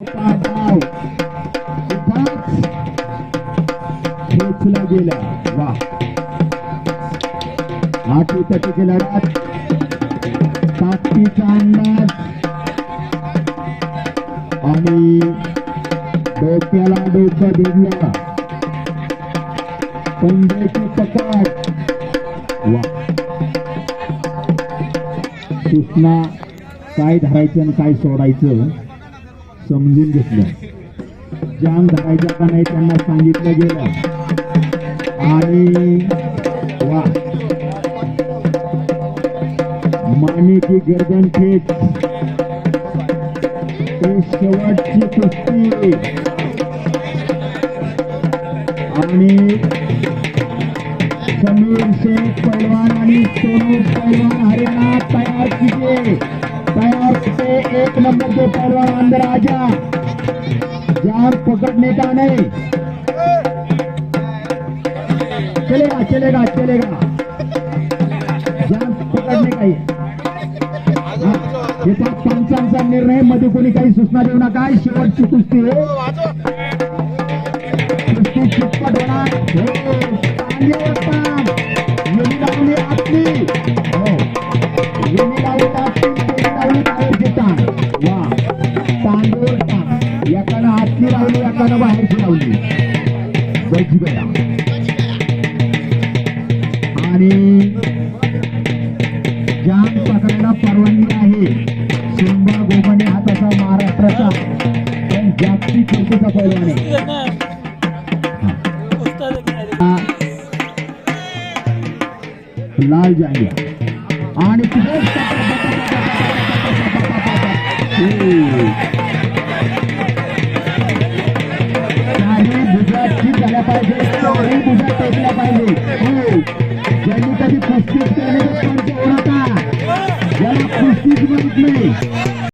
खेचला गेला. वा 8 विकेटची लढत, ताकदीचा अंदाज आणि डोक्याला डोकं भिडलं. पंजाची पकड. वा सूचना काय धरायचं आणि काय सोडायचं समजून घेतलं. जाम धरायचं का नाही त्यांना सांगितलं गेलं. आणि वा मानेची गर्दन खेच. शेवटची कुस्ती आणि समीर शेख पैलवान आणि सोनू पैलवान हरियाणा तैयार कीजिए. तैयार से 1 नंबर के पहलवान अंदर आ जा. जान पकड़ने का नहीं. चलेगा चलेगा चलेगा. जान पकड़ने का ही. पंचांचा निर्णय मध्ये कोणी काही सूचना देऊ नका. शेवटची कुस्ती कुस्ती चितपट होणार. लावली आपली. हो वा तांदूळ एकानं आतली लावली एकानं बाहेरची लावली. बजबेला आणि जाम पकडायला परवानगी आहे. सोमबा गोमाने हा तसा महाराष्ट्राचा पण जागतिक कीर्तीचा पैलवान आहे. लाल जांगिया आणि गुजरातची झाल्या पाहिजे. गुजरात टेकल्या पाहिजे. ज्यांनी कधी कुस्तीच केली होता ज्याला कुस्तीच म्हणत नाही